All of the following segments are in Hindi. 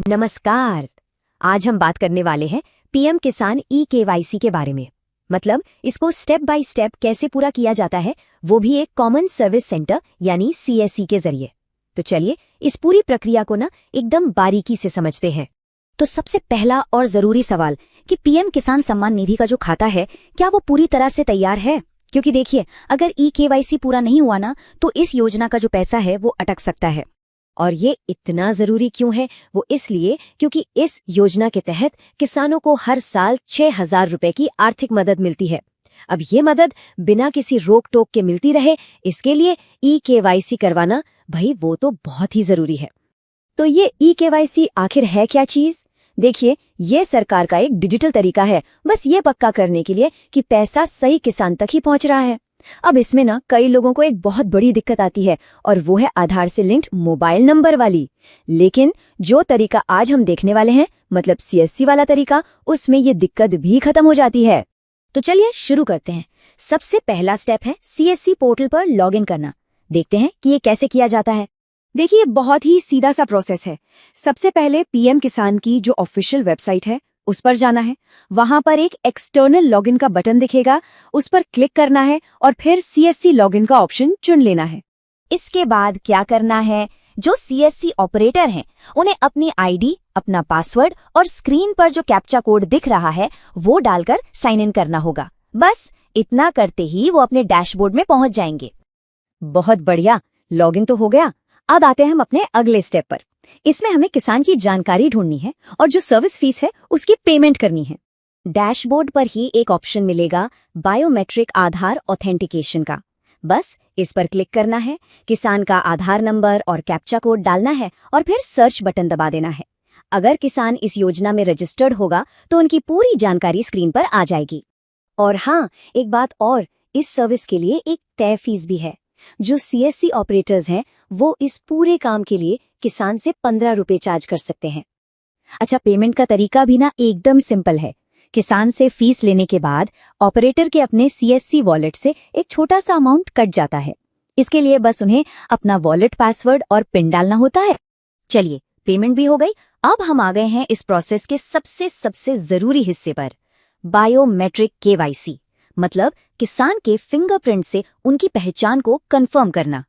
नमस्कार। आज हम बात करने वाले हैं पीएम किसान ई-केवाईसी के बारे में। मतलब इसको स्टेप बाय स्टेप कैसे पूरा किया जाता है, वो भी एक कॉमन सर्विस सेंटर यानी सीएससी के जरिए। तो चलिए इस पूरी प्रक्रिया को ना एकदम बारीकी से समझते हैं। तो सबसे पहला और जरूरी सवाल कि पीएम किसान सम्मान निधि का जो खाता है क्या वो पूरी तरह से तैयार है? क्योंकि देखिए, अगर ई-केवाईसी पूरा नहीं हुआ ना तो इस योजना का जो पैसा है वो अटक सकता है। और ये इतना जरूरी क्यों है? वो इसलिए क्योंकि इस योजना के तहत किसानों को हर साल 6,000 रुपए की आर्थिक मदद मिलती है। अब ये मदद बिना किसी रोक टोक के मिलती रहे, इसके लिए ई-केवाईसी करवाना भाई वो तो बहुत ही जरूरी है। तो ये ई-केवाईसी आखिर है क्या चीज? देखिए, ये सरकार का एक डिजिटल तरीका है, बस ये पक्का करने के लिए कि पैसा सही किसान तक ही पहुंच रहा है। अब इसमें ना कई लोगों को एक बहुत बड़ी दिक्कत आती है और वो है आधार से लिंक्ड मोबाइल नंबर वाली। लेकिन जो तरीका आज हम देखने वाले हैं, मतलब सीएससी वाला तरीका, उसमें ये दिक्कत भी खत्म हो जाती है। तो चलिए शुरू करते हैं। सबसे पहला स्टेप है सीएससी पोर्टल पर लॉगिन करना। देखते हैं कि ये कैसे किया जाता है। देखिए, बहुत ही सीधा सा प्रोसेस है। सबसे पहले पीएम किसान की जो ऑफिशियल वेबसाइट है उस पर जाना है। वहां पर एक एक्सटर्नल लॉगिन का बटन दिखेगा, उस पर क्लिक करना है और फिर सीएससी लॉगिन का ऑप्शन चुन लेना है। इसके बाद क्या करना है, जो सीएससी ऑपरेटर हैं उन्हें अपनी आईडी, अपना पासवर्ड और स्क्रीन पर जो कैप्चा कोड दिख रहा है वो डालकर साइन इन करना होगा। बस इतना करते ही वो अपने डैशबोर्ड में पहुंच जाएंगे। बहुत बढ़िया, लॉगिन तो हो गया। अब आते हैं हम अपने अगले स्टेप पर। इसमें हमें किसान की जानकारी ढूंढनी है और जो सर्विस फीस है उसकी पेमेंट करनी है। डैशबोर्ड पर ही एक ऑप्शन मिलेगा बायोमेट्रिक आधार ऑथेंटिकेशन का। बस इस पर क्लिक करना है, किसान का आधार नंबर और कैप्चा कोड डालना है और फिर सर्च बटन दबा देना है। अगर किसान इस योजना में रजिस्टर्ड होगा तो उनकी पूरी जानकारी स्क्रीन पर आ जाएगी। और हाँ, एक बात और, इस सर्विस के लिए एक तय फीस भी है। जो सीएससी ऑपरेटर्स हैं वो इस पूरे काम के लिए किसान से 15 रुपए चार्ज कर सकते हैं। अच्छा, पेमेंट का तरीका भी ना एकदम सिंपल है। किसान से फीस लेने के बाद ऑपरेटर के अपने सीएससी वॉलेट से एक छोटा सा अमाउंट कट जाता है। इसके लिए बस उन्हें अपना वॉलेट पासवर्ड और पिन डालना होता है। चलिए, पेमेंट भी हो गई। अब हम आ गए हैं इस प्रोसेस के सबसे जरूरी हिस्से पर, बायोमेट्रिक केवाईसी। मतलब किसान के फिंगरप्रिंट से उनकी पहचान को कंफर्म करना।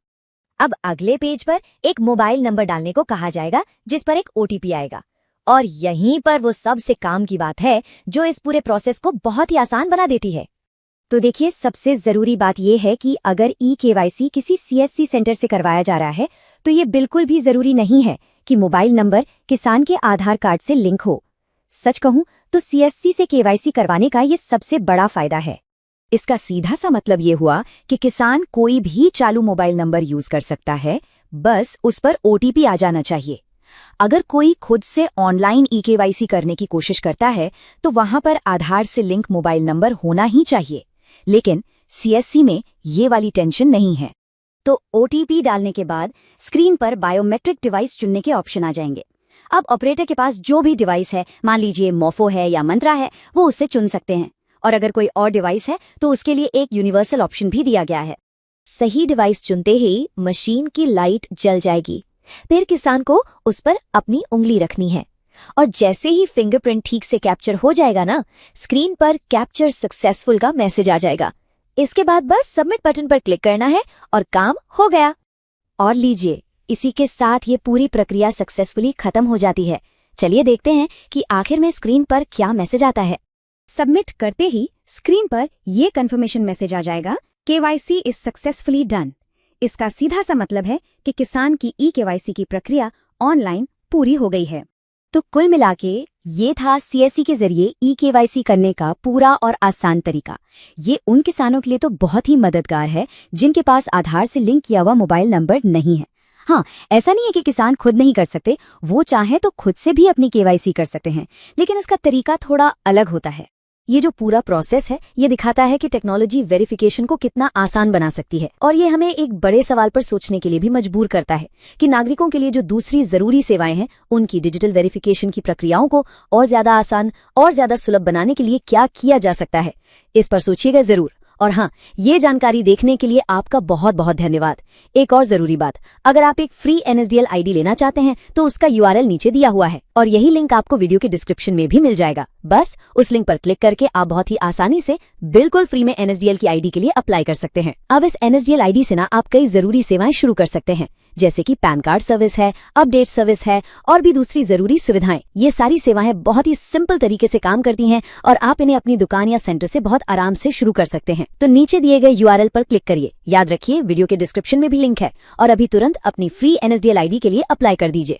अब अगले पेज पर एक मोबाइल नंबर डालने को कहा जाएगा जिस पर एक ओटीपी आएगा। और यहीं पर वो सबसे काम की बात है जो इस पूरे प्रोसेस को बहुत ही आसान बना देती है। तो देखिए, सबसे जरूरी बात यह है कि अगर ई-केवाईसी किसी सीएससी सेंटर से करवाया जा रहा है तो ये बिल्कुल भी जरूरी नहीं है कि मोबाइल नंबर किसान के आधार कार्ड से लिंक हो। सच कहूं तो सीएससी से केवाईसी करवाने का ये सबसे बड़ा फायदा है। इसका सीधा सा मतलब ये हुआ कि किसान कोई भी चालू मोबाइल नंबर यूज कर सकता है, बस उस पर ओटीपी आ जाना चाहिए। अगर कोई खुद से ऑनलाइन ई-केवाईसी करने की कोशिश करता है तो वहां पर आधार से लिंक मोबाइल नंबर होना ही चाहिए। लेकिन सीएससी में ये वाली टेंशन नहीं है। तो ओटीपी डालने के बाद स्क्रीन पर बायोमेट्रिक डिवाइस चुनने के ऑप्शन आ जाएंगे। अब ऑपरेटर के पास जो भी डिवाइस है, मान लीजिए मोफो है या मंत्रा है, वो उससे चुन सकते हैं। और अगर कोई और डिवाइस है तो उसके लिए एक यूनिवर्सल ऑप्शन भी दिया गया है। सही डिवाइस चुनते ही मशीन की लाइट जल जाएगी। फिर किसान को उस पर अपनी उंगली रखनी है और जैसे ही फिंगरप्रिंट ठीक से कैप्चर हो जाएगा ना, स्क्रीन पर कैप्चर सक्सेसफुल का मैसेज आ जाएगा। इसके बाद बस सबमिट बटन पर क्लिक करना है और काम हो गया। और लीजिए, इसी के साथ ये पूरी प्रक्रिया सक्सेसफुली खत्म हो जाती है। चलिए देखते हैं कि आखिर में स्क्रीन पर क्या मैसेज आता है। सबमिट करते ही स्क्रीन पर ये कंफर्मेशन मैसेज आ जाएगा, केवाईसी इज सक्सेसफुली डन। इसका सीधा सा मतलब है कि किसान की ई-केवाईसी की प्रक्रिया ऑनलाइन पूरी हो गई है। तो कुल मिलाके ये था सीएससी के जरिए ई-केवाईसी करने का पूरा और आसान तरीका। ये उन किसानों के लिए तो बहुत ही मददगार है जिनके पास आधार से लिंक किया हुआ मोबाइल नंबर नहीं है। हाँ, ऐसा नहीं है कि किसान खुद नहीं कर सकते, वो चाहे तो खुद से भी अपनी केवाईसी कर सकते हैं, लेकिन उसका तरीका थोड़ा अलग होता है। ये जो पूरा प्रोसेस है ये दिखाता है कि टेक्नोलॉजी वेरिफिकेशन को कितना आसान बना सकती है। और ये हमें एक बड़े सवाल पर सोचने के लिए भी मजबूर करता है कि नागरिकों के लिए जो दूसरी जरूरी सेवाएं हैं उनकी डिजिटल वेरिफिकेशन की प्रक्रियाओं को और ज्यादा आसान और ज्यादा सुलभ बनाने के लिए क्या किया जा सकता है। इस पर सोचिएगा जरूर और हाँ, ये जानकारी देखने के लिए आपका बहुत बहुत धन्यवाद। एक और जरूरी बात, अगर आप एक फ्री NSDL आईडी लेना चाहते हैं तो उसका URL नीचे दिया हुआ है और यही लिंक आपको वीडियो के डिस्क्रिप्शन में भी मिल जाएगा। बस उस लिंक पर क्लिक करके आप बहुत ही आसानी से बिल्कुल फ्री में NSDL की आईडी के लिए अप्लाई कर सकते हैं। अब इस NSDL आईडी से ना आप कई जरूरी सेवाएं शुरू कर सकते हैं, जैसे कि पैन कार्ड सर्विस है, अपडेट सर्विस है और भी दूसरी जरूरी सुविधाएं। ये सारी सेवाएं बहुत ही सिंपल तरीके से काम करती हैं और आप इन्हें अपनी दुकान या सेंटर से बहुत आराम से शुरू कर सकते हैं। तो नीचे दिए गए URL पर क्लिक करिए। याद रखिए, वीडियो के डिस्क्रिप्शन में भी लिंक है और अभी तुरंत अपनी फ्री NSDL आईडी के लिए अप्लाई कर दीजिए।